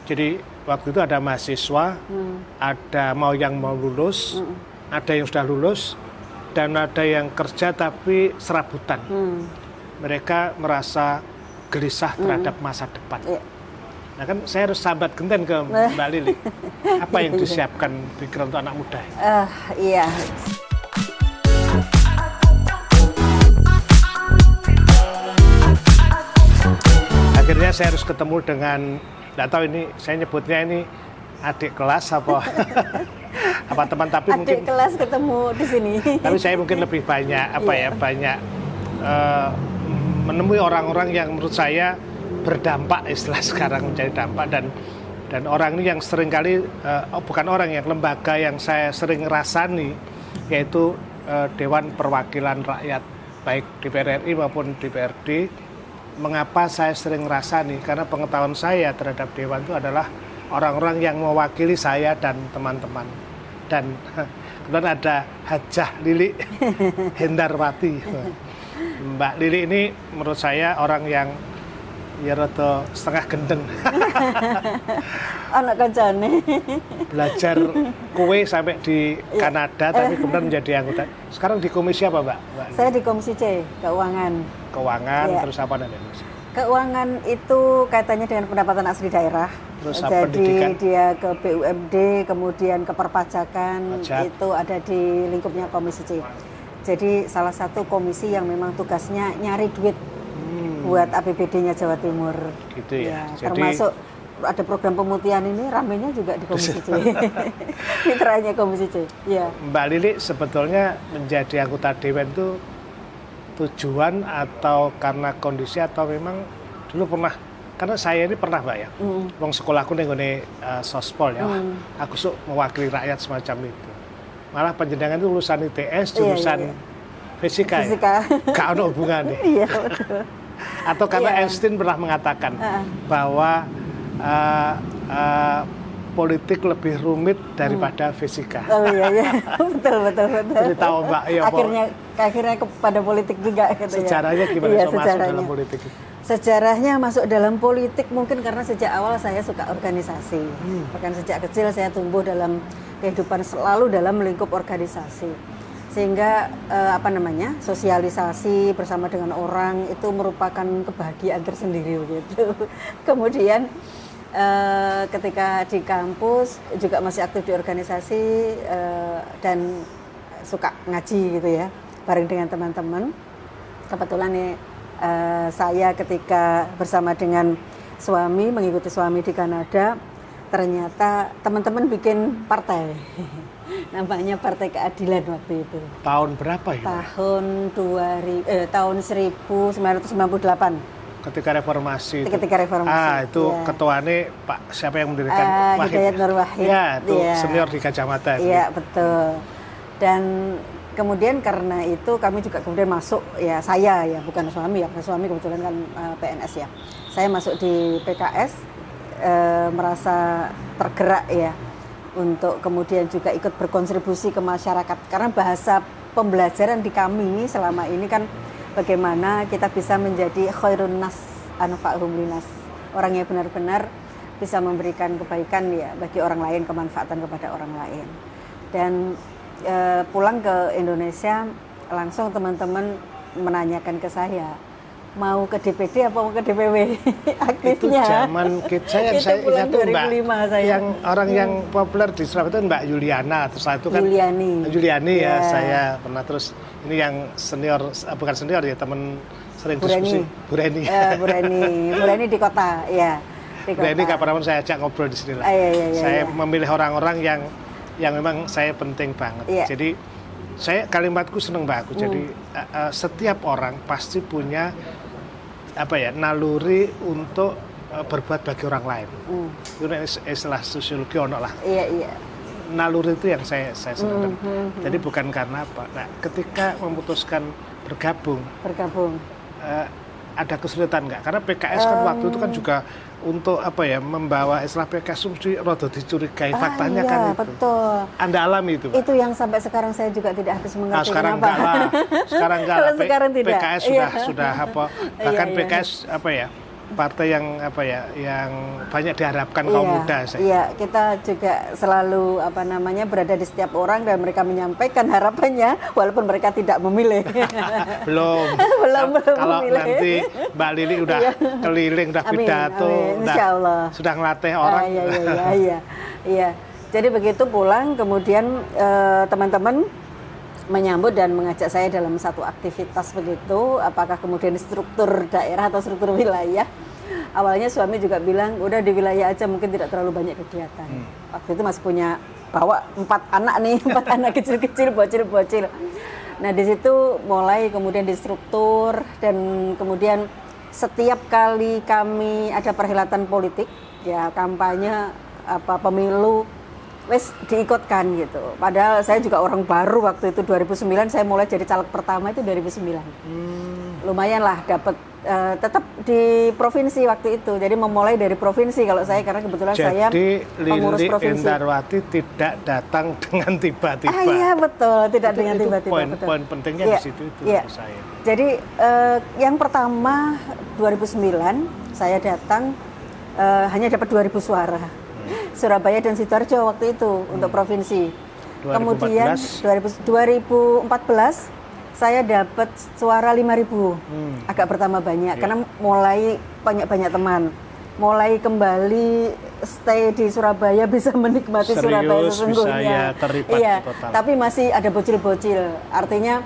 Jadi waktu itu ada mahasiswa, ada yang mau lulus, ada yang sudah lulus, dan ada yang kerja tapi serabutan. Mereka merasa gelisah terhadap masa depan. Nah kan saya harus sambat genten ke Mbak Lili. Apa yang disiapkan pikiran untuk anak muda? Iya. Akhirnya saya harus ketemu dengan, nggak tahu ini saya nyebutnya ini adik kelas apa apa teman, tapi adik mungkin kelas ketemu di sini. Tapi saya mungkin lebih banyak banyak menemui orang-orang yang menurut saya berdampak, istilah sekarang menjadi dampak, dan orang ini yang seringkali bukan orang, yang lembaga yang saya sering rasani, yaitu Dewan Perwakilan Rakyat baik DPR RI maupun DPRD. Mengapa saya sering rasani? Karena pengetahuan saya terhadap Dewan itu adalah orang-orang yang mewakili saya dan teman-teman. Dan kemudian ada Hajah Lili Hendarwati. Mbak Lili ini menurut saya orang yang ya rada setengah gendeng. Anak kancane. Belajar kowe sampai di Kanada tapi kemudian menjadi anggota. Sekarang di komisi apa, Mbak? Saya di Komisi C, Keuangan. Terus apa nanti? Keuangan itu kaitannya dengan pendapatan asli daerah. Terus jadi pendidikan? dia ke BUMD, kemudian ke perpajakan, itu ada di lingkupnya Komisi C. Jadi salah satu komisi yang memang tugasnya nyari duit buat APBD-nya Jawa Timur. Gitu ya. Jadi, termasuk ada program pemutihan ini, ramenya juga di Komisi C. Mitranya Komisi C. Ya. Mbak Lili sebetulnya menjadi anggota Dewan itu tujuan atau karena kondisi atau memang dulu pernah, karena saya ini pernah Mbak ya, wong sekolahku nih sospol ya, aku suka mewakili rakyat semacam itu. Malah panjenengan itu lulusan ITS, jurusan fisika. Ya? Gak ada hubungannya. Iya betul. Atau karena Einstein pernah mengatakan bahwa politik lebih rumit daripada fisika. Oh iya, betul. Cerita Mbak, ya, akhirnya kepada politik juga. Gitu, sejarahnya gimana masuk dalam politik? Sejarahnya masuk dalam politik mungkin karena sejak awal saya suka organisasi. Bahkan sejak kecil saya tumbuh dalam kehidupan selalu dalam lingkup organisasi. Sehingga sosialisasi bersama dengan orang itu merupakan kebahagiaan tersendiri gitu. Kemudian ketika di kampus juga masih aktif di organisasi dan suka ngaji gitu ya, bareng dengan teman-teman. Kebetulan nih saya ketika bersama dengan suami, mengikuti suami di Kanada, ternyata teman-teman bikin partai. Namanya Partai Keadilan waktu itu. Tahun berapa ya? Tahun 1998. Ketika reformasi. Itu ketuanya Pak siapa yang mendirikan? Hidayat Nur Wahid. Ya, itu senior di Gajah Mada. Iya, betul. Dan kemudian karena itu kami juga kemudian masuk, ya saya ya, bukan suami ya, suami kebetulan kan PNS ya. Saya masuk di PKS, merasa tergerak ya, untuk kemudian juga ikut berkontribusi ke masyarakat. Karena bahasa pembelajaran di kami selama ini kan bagaimana kita bisa menjadi khairun nas anfa'uhum linas. Orang yang benar-benar bisa memberikan kebaikan ya bagi orang lain, kemanfaatan kepada orang lain. Dan pulang ke Indonesia langsung teman-teman menanyakan ke saya, mau ke DPD apa mau ke DPW aktifnya. Itu zaman saya ingat tuh Mbak, yang orang yang populer di Surabaya itu Mbak Yuliana, terus itu kan Yuliani ya, saya pernah, terus ini yang senior, bukan senior ya, teman sering diskusi, Bu Reni di kota ya. Bu Reni kapan-kapan saya ajak ngobrol di sini lah. Saya memilih orang-orang yang memang saya penting banget. Jadi kalimatku seneng Mbak aku. Jadi setiap orang pasti punya naluri untuk berbuat bagi orang lain. Itu istilah sosiologi ono lah. Naluri itu yang saya senang. Jadi bukan karena apa. Nah, ketika memutuskan bergabung, ada kesulitan nggak? Karena PKS kan waktu itu kan juga untuk membawa istilah PKS mesti rada dicurigai, faktanya kan itu. Betul. Anda alami itu, Pak? Itu yang sampai sekarang saya juga tidak habis mengerti. Sekarang enggak lah. Sekarang enggak lah. Sekarang tidak. PKS sudah bahkan PKS partai yang apa ya, yang banyak diharapkan kaum muda. Iya, kita juga selalu berada di setiap orang dan mereka menyampaikan harapannya walaupun mereka tidak memilih. belum kalau memilih. nanti Mbak Lili udah keliling, udah pidato, sudah ngelatih orang. Iya. Jadi begitu pulang, kemudian teman-teman menyambut dan mengajak saya dalam satu aktivitas begitu, apakah kemudian struktur daerah atau struktur wilayah. Awalnya suami juga bilang, udah di wilayah aja mungkin tidak terlalu banyak kegiatan. Waktu itu masih punya bawa 4 anak nih, 4 anak kecil-kecil, bocil-bocil. Nah di situ mulai kemudian di struktur, dan kemudian setiap kali kami ada perhelatan politik, ya kampanye, pemilu, wes diikutkan gitu. Padahal saya juga orang baru waktu itu 2009, saya mulai jadi caleg pertama itu 2009. Lumayan lah dapat tetap di provinsi waktu itu. Jadi memulai dari provinsi kalau saya, karena kebetulan saya pengurus Lili provinsi. Endarwati tidak datang dengan tiba-tiba. Iya betul, tidak dengan tiba-tiba. Poin pentingnya di situ itu menurut saya. Jadi yang pertama 2009 saya datang hanya dapat 2.000 suara. Surabaya dan Sidoarjo waktu itu untuk provinsi. 2014. Kemudian 2014 saya dapat suara 5.000. Agak bertambah banyak karena mulai banyak teman. Mulai kembali stay di Surabaya, bisa menikmati Surabaya sesungguhnya. Bisa ya terlibat total. Tapi masih ada bocil-bocil. Artinya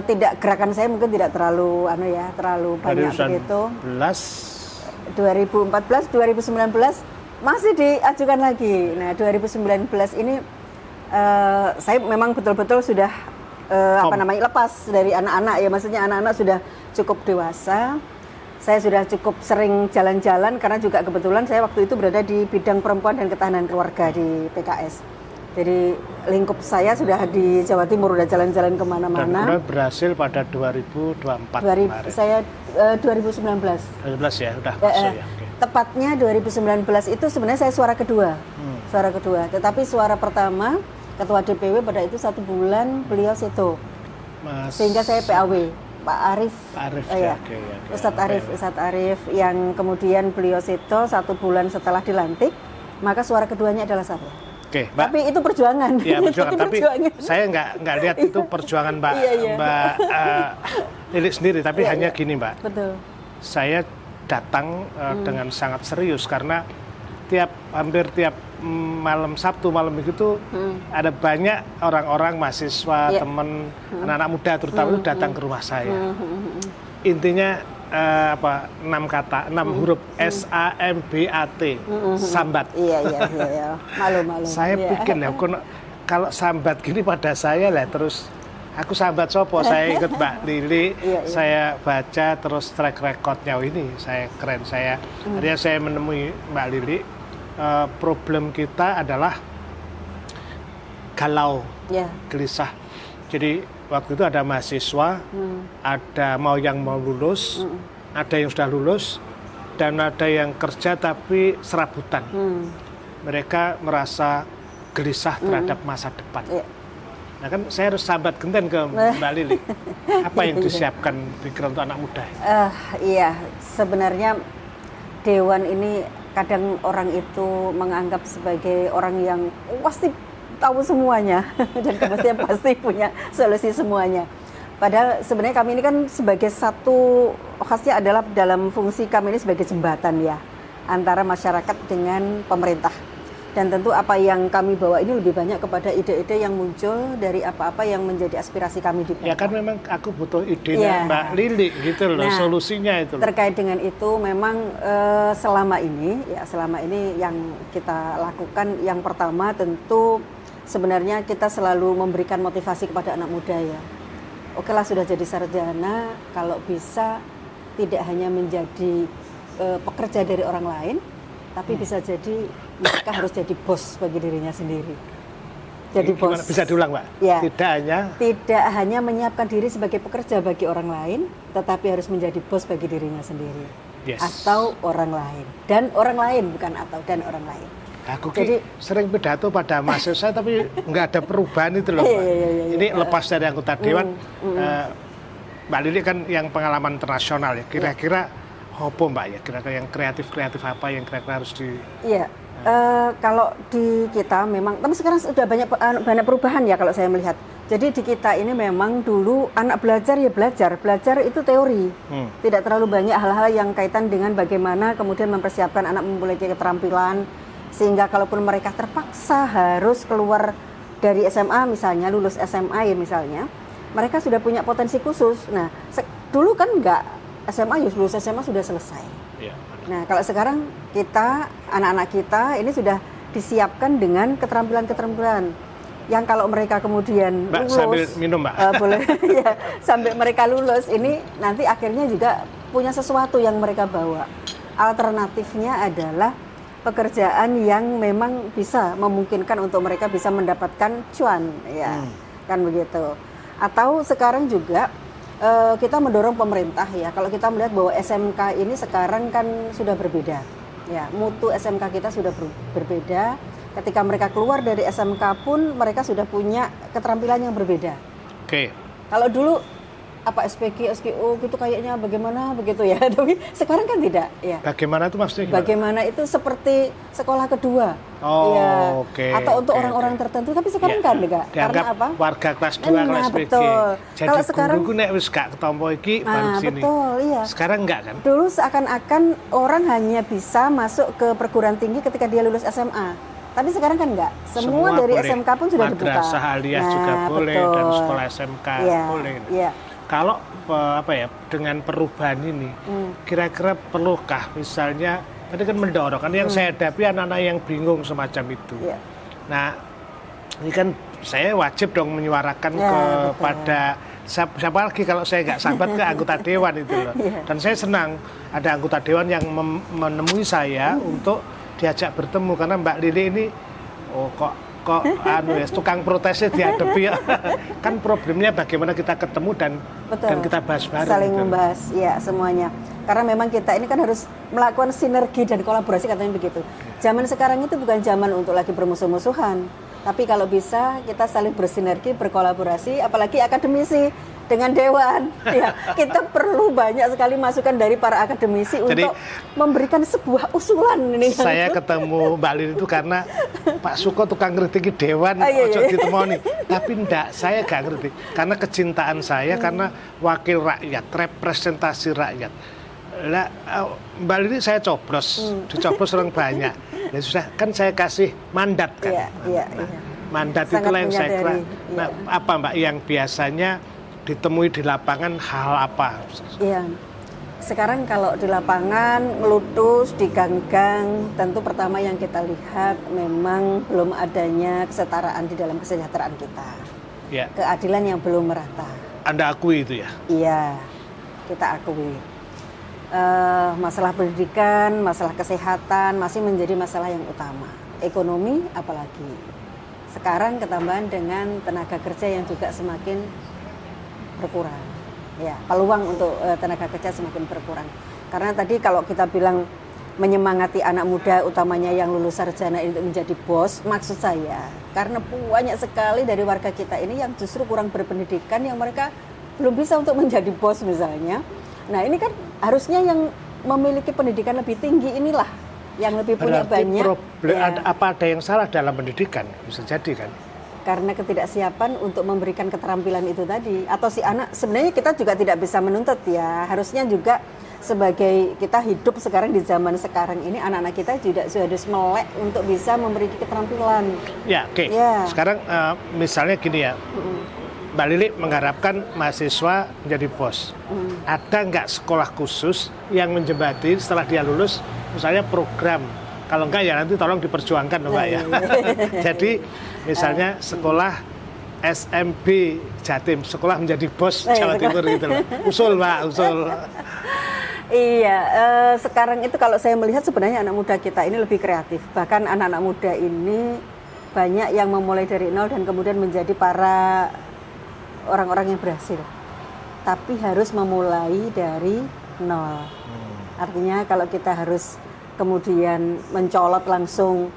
tidak, gerakan saya mungkin tidak terlalu terlalu banyak begitu. 2014, 2019 masih diajukan lagi. Nah, 2019 ini saya memang betul-betul sudah lepas dari anak-anak ya, maksudnya anak-anak sudah cukup dewasa. Saya sudah cukup sering jalan-jalan karena juga kebetulan saya waktu itu berada di bidang perempuan dan ketahanan keluarga di PKS. Jadi lingkup saya sudah di Jawa Timur, udah jalan-jalan kemana-mana. Dan berhasil pada 2024 kemarin. Saya 2019. 2019 ya, udah masuk ya. Okay. Tepatnya 2019 itu sebenarnya saya suara kedua. Suara kedua. Tetapi suara pertama ketua DPW pada itu 1 bulan beliau situ. Sehingga saya PAW, Pak Arif. Okay. Ustadz Arif yang kemudian beliau situ 1 bulan setelah dilantik, maka suara keduanya adalah saya. Oke, Mbak. Tapi itu perjuangan. Iya, perjuangan. Tapi saya nggak lihat itu perjuangan Mbak Lili sendiri, tapi hanya gini, Mbak. Betul. Saya datang dengan sangat serius karena hampir tiap malam Sabtu, malam Minggu itu ada banyak orang-orang mahasiswa, teman, anak-anak muda terutama itu datang ke rumah saya. Intinya 6 kata, 6 huruf SAMBAT, sambat. Iya. Malu. Saya pikir lah, kalau sambat gini pada saya lah, terus aku sambat sopo, saya ikut Mbak Lili, saya baca terus track recordnya, ini saya keren, akhirnya saya menemui Mbak Lili. Problem kita adalah galau, gelisah. Jadi waktu itu ada mahasiswa, ada yang mau lulus, ada yang sudah lulus, dan ada yang kerja tapi serabutan. Mereka merasa gelisah terhadap masa depan. Nah kan saya harus sambat genten ke Mbak Lili. Apa yang disiapkan pikiran untuk anak muda? Iya, sebenarnya Dewan ini kadang orang itu menganggap sebagai orang yang pasti tahu semuanya dan kemudian pasti punya solusi semuanya. Padahal sebenarnya kami ini kan sebagai satu khasnya adalah dalam fungsi kami ini sebagai jembatan ya antara masyarakat dengan pemerintah. Dan tentu apa yang kami bawa ini lebih banyak kepada ide-ide yang muncul dari apa-apa yang menjadi aspirasi kami di PKS. Ya kan memang aku butuh idenya Mbak Lili gitu loh, solusinya itu loh. Terkait dengan itu memang selama ini yang kita lakukan, yang pertama tentu sebenarnya kita selalu memberikan motivasi kepada anak muda ya. Oke lah, sudah jadi sarjana, kalau bisa tidak hanya menjadi pekerja dari orang lain, tapi bisa jadi mereka harus jadi bos bagi dirinya sendiri. Jadi bos. Gimana? Bisa diulang, Mbak? Ya. Tidak hanya menyiapkan diri sebagai pekerja bagi orang lain, tetapi harus menjadi bos bagi dirinya sendiri. Atau orang lain. Dan orang lain, bukan atau, dan orang lain. Aku sering pidato pada mahasiswa tapi nggak ada perubahan itu loh, Mbak. Ini lepas dari anggota Dewan, Mbak Lili kan yang pengalaman internasional ya. Kira-kira apa Mbak ya kira-kira yang kreatif apa yang kira-kira harus di Iya. Kalau di kita memang, tapi sekarang sudah banyak perubahan ya kalau saya melihat. Jadi di kita ini memang dulu anak belajar itu teori. Tidak terlalu banyak hal-hal yang kaitan dengan bagaimana kemudian mempersiapkan anak memiliki keterampilan, sehingga kalaupun mereka terpaksa harus keluar dari SMA misalnya, lulus SMA ya misalnya, mereka sudah punya potensi khusus. Nah, dulu kan enggak, SMA lulus SMA sudah selesai. ya. Nah, kalau sekarang kita, anak-anak kita ini sudah disiapkan dengan keterampilan-keterampilan yang kalau mereka kemudian Mbak, lulus, sambil minum Mbak. boleh ya, sampai mereka lulus ini nanti akhirnya juga punya sesuatu yang mereka bawa. Alternatifnya adalah pekerjaan yang memang bisa memungkinkan untuk mereka bisa mendapatkan cuan, ya, kan begitu. Atau sekarang juga kita mendorong pemerintah ya, kalau kita melihat bahwa SMK ini sekarang kan sudah berbeda ya, mutu SMK kita sudah berbeda. Ketika mereka keluar dari SMK pun mereka sudah punya keterampilan yang berbeda. Oke. Kalau dulu apa SPG, SKO gitu kayaknya bagaimana begitu ya, tapi sekarang kan tidak ya. Bagaimana itu maksudnya gimana? Bagaimana itu seperti sekolah kedua. Oh, ya. oke. Atau untuk orang-orang tertentu, tapi sekarang kan enggak. Dianggap Karena apa? warga kelas 2, kelas SPG. Betul. Jadi kalau sekarang guruku nek wis gak ketompo iki baru sini. Betul, iya. Sekarang enggak kan? Dulu seakan-akan orang hanya bisa masuk ke perguruan tinggi ketika dia lulus SMA. Tapi sekarang kan enggak. Semua dari boleh. SMK pun sudah dibuka. Madrasah aliyah juga boleh, betul. dan sekolah SMK boleh. Iya. Kalau apa ya, dengan perubahan ini kira-kira perlukah misalnya tadi kan mendorong kan yang saya hadapi anak-anak yang bingung semacam itu. Iya. Nah, ini kan saya wajib dong menyuarakan Ya, kepada siapa lagi kalau saya nggak sambat ke anggota dewan itu loh. Yeah. Dan saya senang ada anggota dewan yang menemui saya untuk diajak bertemu karena Mbak Lili ini kok anu ya, tukang protesnya dihadapi ya. Kan problemnya bagaimana kita ketemu dan kita bahas bareng. Saling gitu. membahas ya semuanya. Karena memang kita ini kan harus melakukan sinergi dan kolaborasi, katanya begitu. Zaman sekarang itu bukan zaman untuk lagi bermusuh-musuhan. Tapi kalau bisa kita saling bersinergi, berkolaborasi, apalagi akademisi dengan dewan. Ya, kita perlu banyak sekali masukan dari para akademisi. Jadi, untuk memberikan sebuah usulan ini. Saya ketemu Mbak Lili itu karena Pak Suko tukang ngritiki dewan, ojo ditemoni. Tapi enggak, saya gak kritik. Karena kecintaan saya, karena wakil rakyat, representasi rakyat. Lah, Mbak Lili saya coblos, dicoblos orang banyak. Ya sudah, kan saya kasih mandat kan. Iya. Mandat sangat itulah yang saya kira. iya. Apa Mbak yang biasanya ditemui di lapangan, hal apa? Iya. Sekarang kalau di lapangan meletus di gang-gang, tentu pertama yang kita lihat memang belum adanya kesetaraan di dalam kesejahteraan kita. Ya. Keadilan yang belum merata. Anda akui itu ya? Iya, kita akui. Masalah pendidikan, masalah kesehatan masih menjadi masalah yang utama. Ekonomi apalagi. Sekarang ketambahan dengan tenaga kerja yang juga semakin berkurang. Ya, peluang untuk tenaga kerja semakin berkurang. Karena tadi kalau kita bilang menyemangati anak muda utamanya yang lulus sarjana untuk menjadi bos, maksud saya karena banyak sekali dari warga kita ini yang justru kurang berpendidikan, yang mereka belum bisa untuk menjadi bos misalnya. Nah, ini kan harusnya yang memiliki pendidikan lebih tinggi inilah yang lebih punya banyak. Apa ada yang salah dalam pendidikan? Bisa jadi kan? Karena ketidaksiapan untuk memberikan keterampilan itu tadi. Atau si anak, sebenarnya kita juga tidak bisa menuntut ya. Harusnya juga sebagai kita hidup sekarang di zaman sekarang ini, anak-anak kita juga harus melek untuk bisa memiliki keterampilan. Ya, oke. Ya. Sekarang misalnya gini ya, Mbak Lili mengharapkan mahasiswa menjadi bos. Ada nggak sekolah khusus yang menjembati setelah dia lulus, misalnya program? Kalau enggak ya nanti tolong diperjuangkan Mbak ya. Jadi misalnya sekolah SMB Jatim, sekolah menjadi bos Jawa Timur gitu loh. Usul Mbak, usul. Iya, sekarang itu kalau saya melihat sebenarnya anak muda kita ini lebih kreatif. Bahkan anak-anak muda ini banyak yang memulai dari nol dan kemudian menjadi para orang-orang yang berhasil. Tapi harus memulai dari nol. Artinya kalau kita harus kemudian mencolot langsung,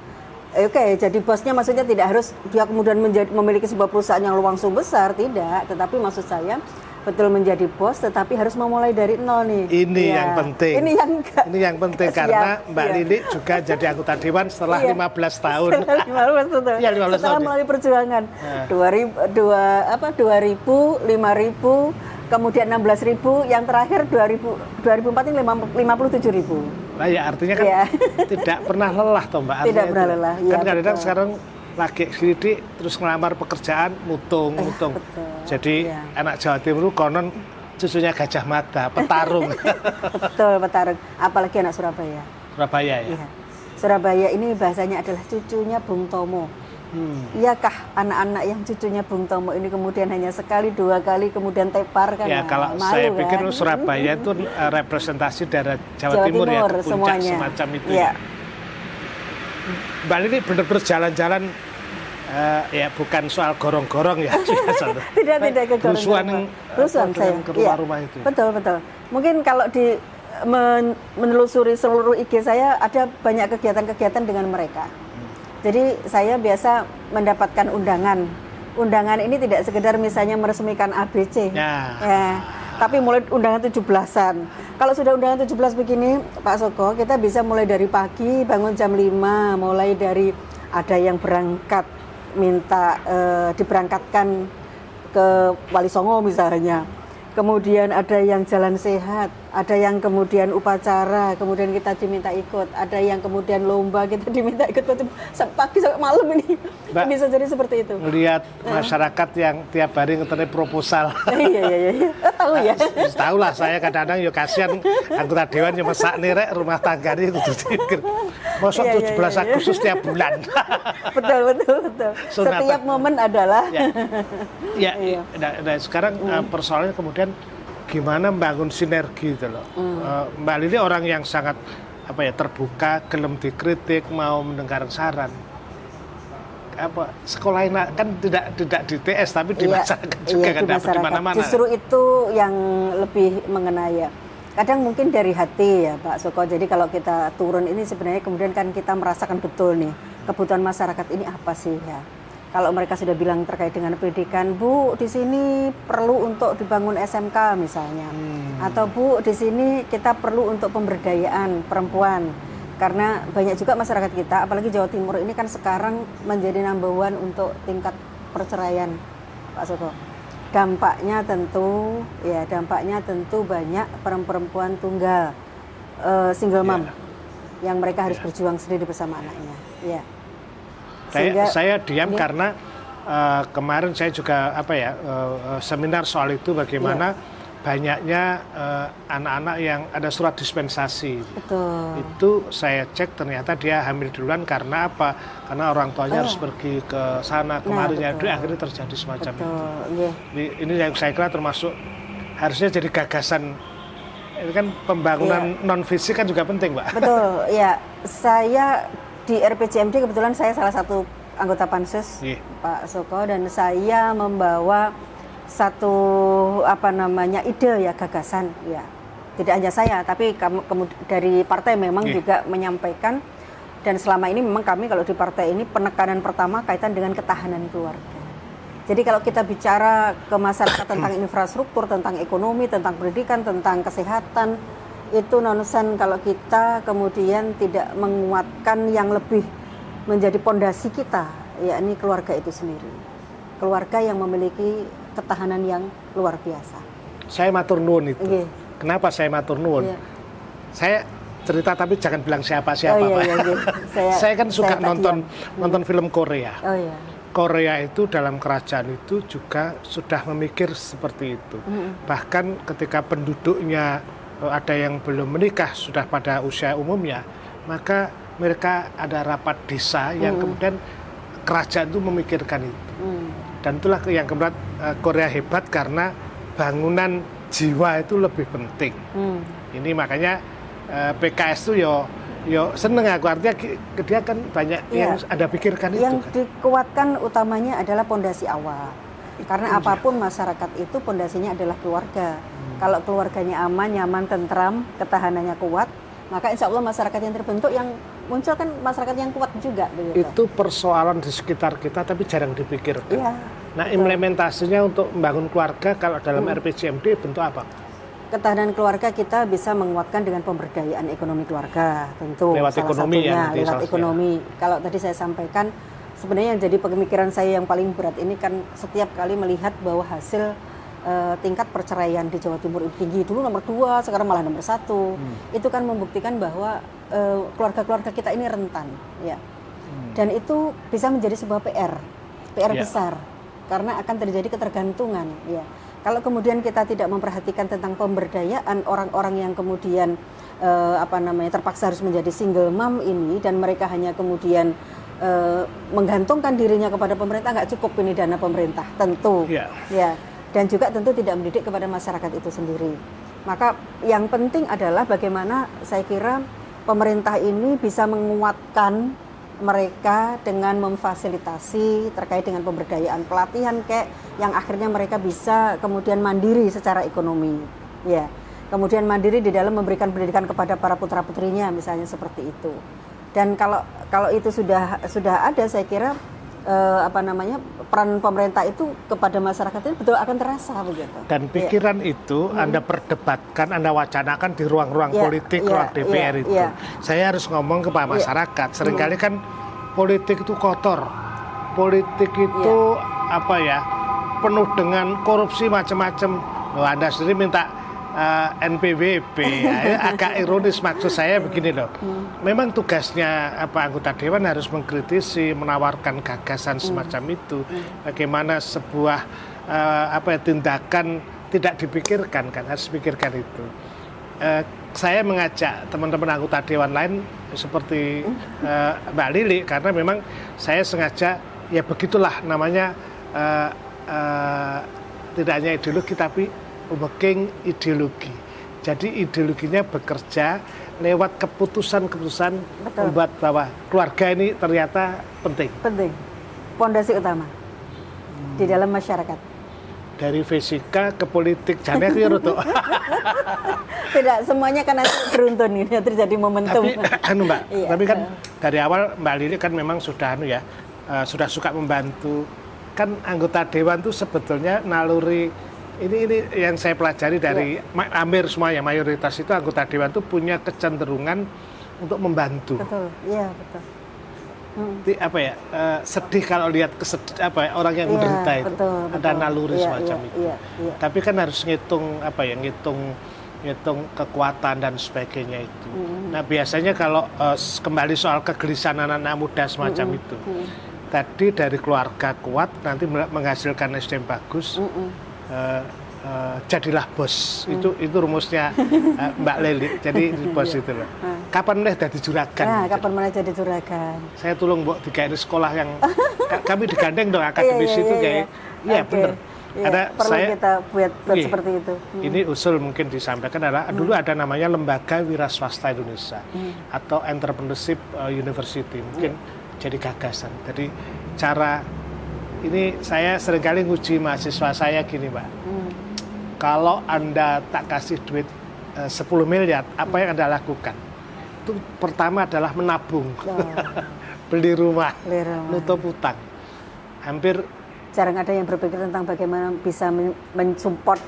jadi bosnya maksudnya tidak harus dia kemudian memiliki sebuah perusahaan yang langsung besar, tidak. Tetapi maksud saya betul menjadi bos, tetapi harus memulai dari nol nih. Ini Ya. yang penting. Ini yang penting Siap, karena Mbak siap. Lili juga jadi anggota dewan setelah Iya. 15 tahun. Setelah 15 tahun. Iya, 15 Setelah tahun. melalui perjuangan. Nah. 2000, 5.000, kemudian 16.000, yang terakhir 2004 ini 57.000. Nah ya artinya kan Iya. tidak pernah lelah toh Mbak. Tidak artinya pernah itu. lelah, iya, Kan kadang-kadang betul. sekarang lagi sidik terus ngelamar pekerjaan mutung. betul. Jadi Iya. anak Jawa Timur konon cucunya Gajah Mada, petarung. Betul, petarung. Apalagi anak Surabaya. Surabaya ya. Iya. Surabaya ini bahasanya adalah cucunya Bung Tomo. Iyakah anak-anak yang cucunya Bung Tomo ini kemudian hanya sekali, 2 kali, kemudian tepar kan? Ya Nah, kalau malu, saya pikir kan? Surabaya itu representasi daerah Jawa, Timur ya, ke puncak semuanya. semacam itu. Iya. Mbak Lili benar-benar jalan-jalan ya bukan soal gorong-gorong ya. Tidak ke Kerusuhan Kerusuhan saya. ke Iya. rumah-rumah itu. Betul. Mungkin kalau menelusuri seluruh IG saya ada banyak kegiatan-kegiatan dengan mereka. Jadi saya biasa mendapatkan undangan. Undangan ini tidak sekedar misalnya meresmikan ABC. Ya, tapi mulai undangan 17-an. Kalau sudah undangan 17 begini, Pak Soko, kita bisa mulai dari pagi, bangun jam 5, mulai dari ada yang berangkat minta diberangkatkan ke Wali Songo misalnya. Kemudian ada yang jalan sehat, ada yang kemudian upacara, kemudian kita diminta ikut, ada yang kemudian lomba kita diminta ikut pagi sampai malam ini. Mbak, bisa jadi seperti itu. Melihat masyarakat yang tiap hari ngeteri proposal. Iya. Tahu ya. Tahu lah saya kadang-kadang ya kasihan anggota dewan yang masak nirek rumah tangga ini kudu dipikir. Mosok Iya, 17 Agustus tiap bulan. Betul. Sunatan. Setiap momen adalah. Ya, Iya. nah, sekarang persoalannya kemudian gimana membangun sinergi gitu loh. Mbak Lili orang yang sangat terbuka, gelem dikritik, mau mendengar saran. Sekolah ini kan tidak di TS tapi di masyarakat juga kan dapat di mana-mana. Justru itu yang lebih mengena ya. Kadang mungkin dari hati ya Pak Soko. Jadi kalau kita turun ini sebenarnya kemudian kan kita merasakan betul nih kebutuhan masyarakat ini apa sih ya. Kalau mereka sudah bilang terkait dengan pendidikan, Bu, di sini perlu untuk dibangun SMK misalnya. Atau Bu, di sini kita perlu untuk pemberdayaan perempuan. Karena banyak juga masyarakat kita, apalagi Jawa Timur ini kan sekarang menjadi number one untuk tingkat perceraian, Pak Soko. Dampaknya tentu banyak perempuan tunggal, single mom, yang mereka harus berjuang sendiri bersama anaknya. Ya. Saya diam karena kemarin saya juga seminar soal itu bagaimana banyaknya anak-anak yang ada surat dispensasi. Betul. Itu saya cek ternyata dia hamil duluan karena apa? Karena orang tuanya harus pergi ke sana kemarin akhirnya terjadi semacam itu. Ini yang saya kira termasuk harusnya jadi gagasan. Ini kan pembangunan non fisik kan juga penting, Mbak. Betul, ya. Saya di RPJMD kebetulan saya salah satu anggota pansus, Pak Soko, dan saya membawa satu ide ya, gagasan ya. Tidak hanya saya, tapi dari partai memang juga menyampaikan, dan selama ini memang kami kalau di partai ini penekanan pertama kaitan dengan ketahanan keluarga. Jadi kalau kita bicara ke masyarakat tentang infrastruktur, tentang ekonomi, tentang pendidikan, tentang kesehatan, itu nonsen kalau kita kemudian tidak menguatkan yang lebih menjadi pondasi kita, yakni keluarga itu sendiri. Keluarga yang memiliki ketahanan yang luar biasa. Saya matur nuwun itu. Kenapa saya matur nuwun? Saya cerita tapi jangan bilang siapa-siapa. Saya kan suka nonton film Korea. Korea itu dalam kerajaan itu juga sudah memikir seperti itu. Bahkan ketika penduduknya ada yang belum menikah sudah pada usia umumnya, maka mereka ada rapat desa yang kemudian kerajaan itu memikirkan itu. Dan itulah yang kemudian Korea hebat karena bangunan jiwa itu lebih penting. Ini makanya PKS itu yo seneng aku, artinya dia kan banyak yang ada pikirkan itu. Yang dikuatkan utamanya adalah pondasi awal. Karena apapun masyarakat itu pondasinya adalah keluarga. Kalau keluarganya aman, nyaman, tentram, ketahanannya kuat, maka insya Allah masyarakat yang terbentuk yang muncul kan masyarakat yang kuat juga. Begitu. Itu persoalan di sekitar kita tapi jarang dipikirkan. Nah, implementasinya untuk membangun keluarga kalau dalam RPJMD bentuk apa? Ketahanan keluarga kita bisa menguatkan dengan pemberdayaan ekonomi keluarga, tentu. Lewat salah ekonomi satunya, ya, lewat ekonomi. Kalau tadi saya sampaikan, sebenarnya yang jadi pemikiran saya yang paling berat ini kan setiap kali melihat bahwa hasil tingkat perceraian di Jawa Timur itu tinggi. Dulu nomor 2, sekarang malah nomor 1. Itu kan membuktikan bahwa keluarga-keluarga kita ini rentan, ya. Dan itu bisa menjadi sebuah PR besar, karena akan terjadi ketergantungan, ya. Kalau kemudian kita tidak memperhatikan tentang pemberdayaan orang-orang yang kemudian terpaksa harus menjadi single mom ini, dan mereka hanya kemudian menggantungkan dirinya kepada pemerintah, nggak cukup ini dana pemerintah, tentu, ya. Dan juga tentu tidak mendidik kepada masyarakat itu sendiri. Maka yang penting adalah bagaimana saya kira pemerintah ini bisa menguatkan mereka dengan memfasilitasi terkait dengan pemberdayaan, pelatihan kayak yang akhirnya mereka bisa kemudian mandiri secara ekonomi, ya. Kemudian mandiri di dalam memberikan pendidikan kepada para putra putrinya, misalnya seperti itu. Dan kalau itu sudah ada, saya kira peran pemerintah itu kepada masyarakat itu betul akan terasa begitu. Dan pikiran itu Anda perdebatkan, Anda wacanakan di ruang-ruang politik, ruang DPR itu. Saya harus ngomong kepada masyarakat. Seringkali kan politik itu kotor, politik itu penuh dengan korupsi macam-macam. Anda sendiri minta NPWP, agak ironis maksud saya begini loh. Memang tugasnya anggota dewan harus mengkritisi, menawarkan gagasan semacam itu. Bagaimana sebuah tindakan tidak dipikirkan, kan harus pikirkan itu. Saya mengajak teman-teman anggota dewan lain seperti Mbak Lili, karena memang saya sengaja, ya begitulah namanya, tidak hanya ideologi tapi working ideologi. Jadi ideologinya bekerja lewat keputusan-keputusan membuat bahwa keluarga ini ternyata penting. Penting. Pondasi utama di dalam masyarakat. Dari fisika ke politik, jangan keliru tuh. Tidak, semuanya kan nanti beruntun ini terjadi momentum. Tapi Mbak, tapi kan dari awal Mbak Lili kan memang sudah sudah suka membantu. Kan anggota dewan tuh sebetulnya naluri ini yang saya pelajari dari hampir semuanya, mayoritas itu anggota dewan itu punya kecenderungan untuk membantu. Betul, iya betul. Sedih kalau lihat orang yang menderita itu, betul. Ada naluri semacam itu. Tapi kan harus ngitung kekuatan dan sebagainya itu. Nah biasanya kalau kembali soal kegelisahan anak-anak muda semacam itu, tadi dari keluarga kuat nanti menghasilkan SDM bagus. Jadilah bos, itu rumusnya Mbak Lili. Jadi bos itu loh. Kapan mulai jadi juragan? Nah, kapan mulai jadi juragan? Saya tolong Mbok digawe sekolah yang kami digandeng dong akademis itu kayak. Iya benar. Ada perlu kita buat seperti itu. Ini usul mungkin disampaikan adalah dulu ada namanya Lembaga Wira Swasta Indonesia atau Entrepreneurship University, mungkin jadi gagasan. Jadi cara ini saya seringkali nguji mahasiswa saya gini, Mbak. Kalau Anda tak kasih duit 10 miliar, apa yang Anda lakukan? Itu pertama adalah menabung, beli rumah, nutup utang. Hampir jarang ada yang berpikir tentang bagaimana bisa mensupport.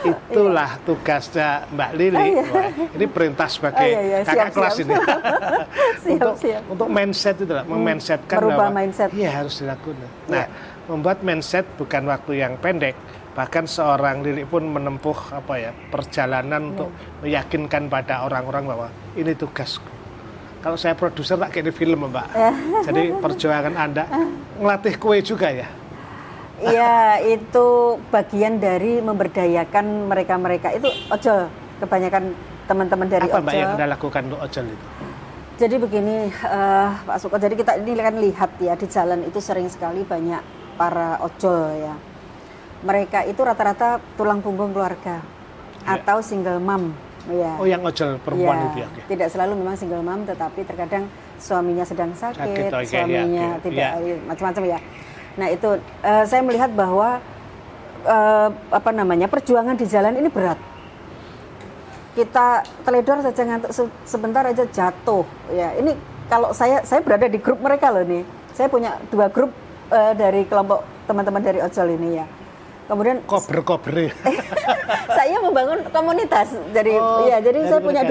Itulah tugasnya Mbak Lili. Wah, ini perintah sebagai kakak kelas ini. Untuk mindset itu lah, memindsetkan merubah mindset. Iya harus dilakukan. Nah, membuat mindset bukan waktu yang pendek. Bahkan seorang Lili pun menempuh perjalanan untuk meyakinkan pada orang-orang bahwa ini tugasku. Kalau saya produser tak kayak di film, Mbak. Jadi perjuangan Anda ngelatih kue juga ya? Iya, itu bagian dari memberdayakan mereka-mereka. Itu ojol, kebanyakan teman-teman dari ojol. Apa Mbak yang Anda lakukan untuk ojol itu? Jadi begini, Pak Suko, jadi kita ini kan lihat ya, di jalan itu sering sekali banyak para ojol ya. Mereka itu rata-rata tulang punggung keluarga atau single mom. Ya. Oh, yang ojol perempuan itu ya? Tidak selalu memang single mom, tetapi terkadang suaminya sedang sakit suaminya tidak macam-macam ya. Nah itu saya melihat bahwa perjuangan di jalan ini berat. Kita teledor saja ngantuk sebentar aja jatuh. Ya ini kalau saya berada di grup mereka loh nih. Saya punya 2 grup dari kelompok teman-teman dari ojol ini ya. Kemudian Kober-kober. saya membangun komunitas jadi saya punya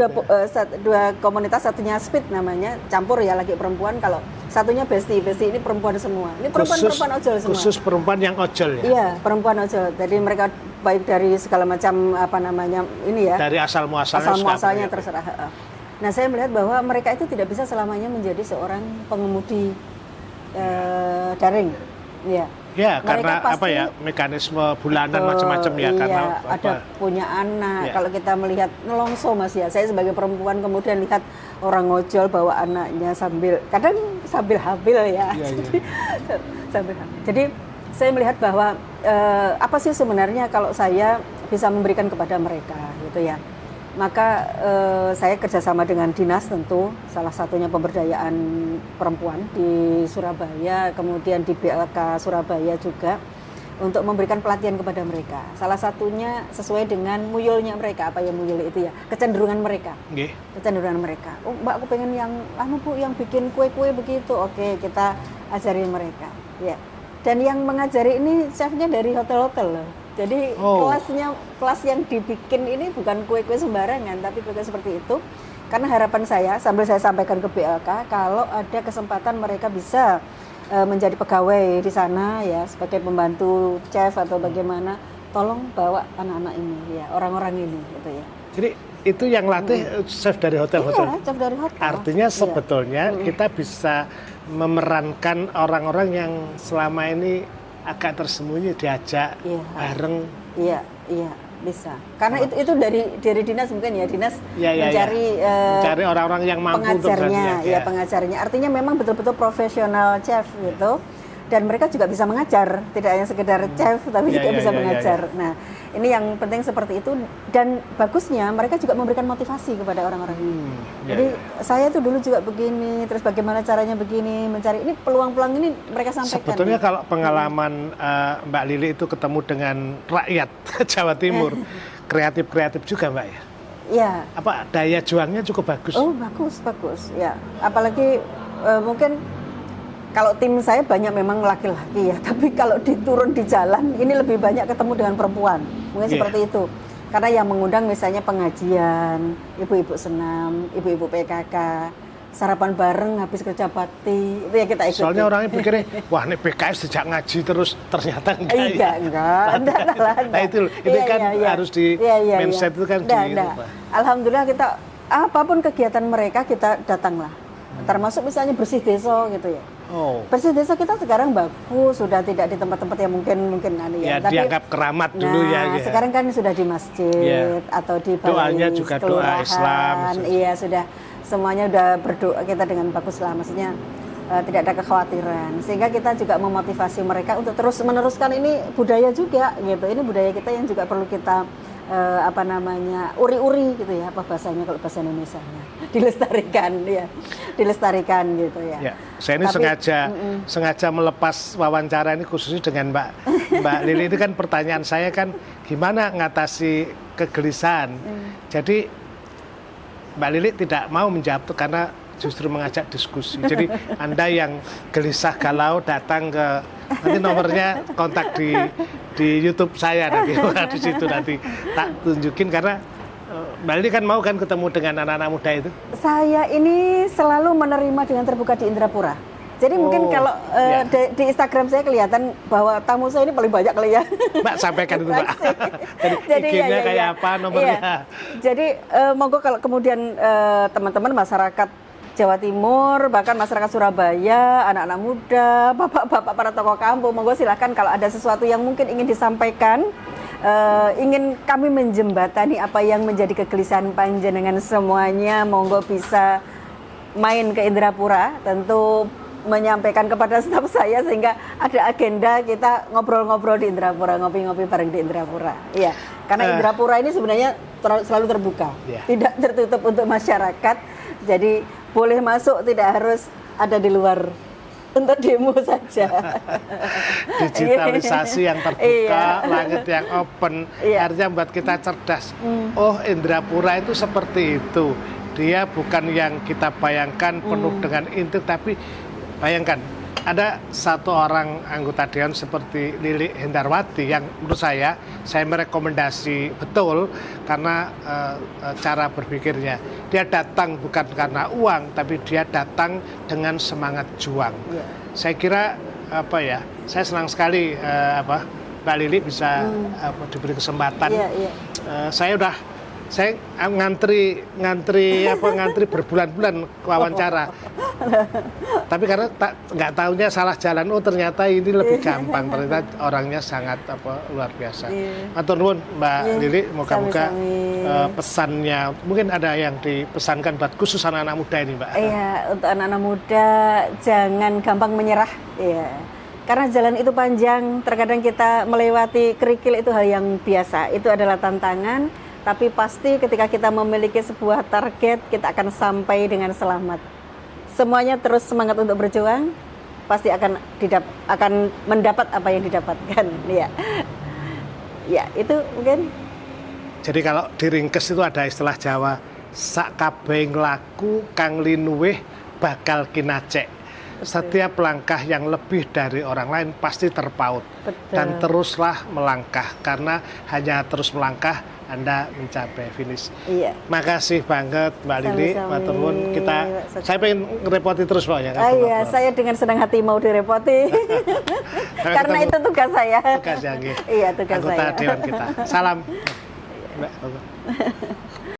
dua komunitas, satunya Speed namanya, campur ya, laki perempuan, kalau satunya Besti ini perempuan semua, ini perempuan ojol semua, khusus perempuan yang ojol ya. Iya, perempuan ojol, jadi mereka baik dari segala macam ini ya, dari asal muasalnya terserah. Nah, saya melihat bahwa mereka itu tidak bisa selamanya menjadi seorang pengemudi daring ya. Ya, mereka karena pasti, mekanisme bulanan macam-macam ya, karena ada punya anak. Kalau kita melihat nelongso Mas ya, saya sebagai perempuan kemudian lihat orang ngojol bawa anaknya sambil hamil ya. Sambil hamil. Jadi saya melihat bahwa apa sih sebenarnya kalau saya bisa memberikan kepada mereka gitu ya. Maka saya kerjasama dengan dinas, tentu salah satunya pemberdayaan perempuan di Surabaya, kemudian di BLK Surabaya juga, untuk memberikan pelatihan kepada mereka. Salah satunya sesuai dengan muyulnya mereka, apa yang muyul itu ya, kecenderungan mereka. Kecenderungan mereka. Oh, Mbak, aku pengen yang Bu, yang bikin kue-kue begitu. Oke, kita ajari mereka. Ya. Dan yang mengajari ini chefnya dari hotel-hotel loh. Jadi kelas yang dibikin ini bukan kue-kue sembarangan, tapi kue-kue seperti itu. Karena harapan saya, sambil saya sampaikan ke BLK, kalau ada kesempatan mereka bisa menjadi pegawai di sana ya, sebagai pembantu chef atau bagaimana, tolong bawa anak-anak ini ya, orang-orang ini gitu ya. Jadi itu yang latih chef dari hotel-hotel. Iya, chef dari hotel. Artinya sebetulnya kita bisa memerankan orang-orang yang selama ini agak tersembunyi, diajak bareng. Iya, bisa. Karena itu dari dinas mungkin ya, dinas mencari orang-orang yang mampu pengajarnya, pengajarnya. Artinya memang betul-betul profesional chef gitu. Dan mereka juga bisa mengajar, tidak hanya sekedar chef, tapi juga bisa mengajar. Nah, ini yang penting seperti itu. Dan bagusnya mereka juga memberikan motivasi kepada orang-orang ini. Jadi saya tuh dulu juga begini, terus bagaimana caranya begini, mencari ini peluang-peluang ini mereka sampaikan. Sebetulnya kalau pengalaman Mbak Lili itu ketemu dengan rakyat Jawa Timur, kreatif juga Mbak ya? Iya. Apa daya juangnya cukup bagus? Oh, bagus ya. Apalagi mungkin kalau tim saya banyak memang laki-laki ya, tapi kalau diturun di jalan ini lebih banyak ketemu dengan perempuan, mungkin seperti itu. Karena yang mengundang misalnya pengajian, ibu-ibu senam, ibu-ibu PKK, sarapan bareng habis kerja bakti, itu ya kita ikuti. Soalnya orangnya pikirnya, wah ini PKS sejak ngaji terus, ternyata enggak. Nah itu kan harus di mindset itu kan Alhamdulillah kita apapun kegiatan mereka kita datanglah. Termasuk misalnya bersih desa gitu ya. Bersih desa kita sekarang bagus, sudah tidak di tempat-tempat yang mungkin tapi dianggap keramat dulu ya. Sekarang kan sudah di masjid atau di balai doanya juga doa Islam. Iya, sudah semuanya udah berdoa kita dengan bagus lah, maksudnya tidak ada kekhawatiran. Sehingga kita juga memotivasi mereka untuk terus meneruskan ini budaya juga gitu. Ini budaya kita yang juga perlu kita uri-uri gitu ya, apa bahasanya kalau bahasa Indonesianya, dilestarikan gitu ya. Saya ini sengaja melepas wawancara ini khususnya dengan Mbak Lili. Itu kan pertanyaan saya kan gimana ngatasi kegelisahan. Jadi Mbak Lili tidak mau menjawab itu karena justru mengajak diskusi. Jadi Anda yang gelisah galau datang ke, nanti nomornya kontak di YouTube saya nanti di situ nanti tak tunjukin, karena Mbak Lili kan mau kan ketemu dengan anak-anak muda itu. Saya ini selalu menerima dengan terbuka di Indrapura. Jadi mungkin kalau di Instagram saya kelihatan bahwa tamu saya ini paling banyak kali ya. Mbak sampaikan itu Mbak. Jadi IG-nya kayak apa, nomornya. Jadi monggo kalau kemudian teman-teman masyarakat Jawa Timur, bahkan masyarakat Surabaya, anak-anak muda, bapak-bapak para tokoh kampung, monggo silahkan kalau ada sesuatu yang mungkin ingin disampaikan, ingin kami menjembatani apa yang menjadi kegelisahan panjenengan semuanya, monggo bisa main ke Indrapura, tentu menyampaikan kepada staf saya sehingga ada agenda kita ngobrol-ngobrol di Indrapura, ngopi-ngopi bareng di Indrapura. Iya, karena Indrapura ini sebenarnya selalu terbuka, tidak tertutup untuk masyarakat. Jadi boleh masuk, tidak harus ada di luar untuk demo saja. Digitalisasi yang terbuka, langit yang open, artinya buat kita cerdas. Oh, Indrapura itu seperti itu. Dia bukan yang kita bayangkan penuh dengan intrik, tapi bayangkan ada satu orang anggota dewan seperti Lili Hendarwati yang menurut saya merekomendasi betul karena cara berpikirnya. Dia datang bukan karena uang, tapi dia datang dengan semangat juang. Iya. Saya kira saya senang sekali Mbak Lili bisa diberi kesempatan. Iya, iya. Saya ngantri berbulan-bulan wawancara. Tapi karena nggak tahunya salah jalan, ternyata ini lebih gampang. Ternyata orangnya sangat luar biasa. Matur nuwun Mbak Lili, moga-moga pesannya mungkin ada yang dipesankan buat khusus anak-anak muda ini, Mbak. Iya, untuk anak-anak muda jangan gampang menyerah. Iya. Karena jalan itu panjang, terkadang kita melewati kerikil itu hal yang biasa. Itu adalah tantangan. Tapi pasti ketika kita memiliki sebuah target, kita akan sampai dengan selamat. Semuanya terus semangat untuk berjuang, pasti akan mendapat apa yang didapatkan. Ya, ya itu mungkin. Jadi kalau diringkes itu ada istilah Jawa, sak kabeh nglaku kang linuwih bakal kinacek. Setiap langkah yang lebih dari orang lain pasti terpaut. Betul. Dan teruslah melangkah, karena hanya terus melangkah Anda mencapai finish. Iya. Makasih banget Mbak Lili, matur nuwun. Saya pengen ngerepoti terus Pak ya. Iya, saya dengan senang hati mau direpoti. Karena itu tugas saya. Tugas yang iya, tugas anggota saya. dewan kita. Salam. Mbak.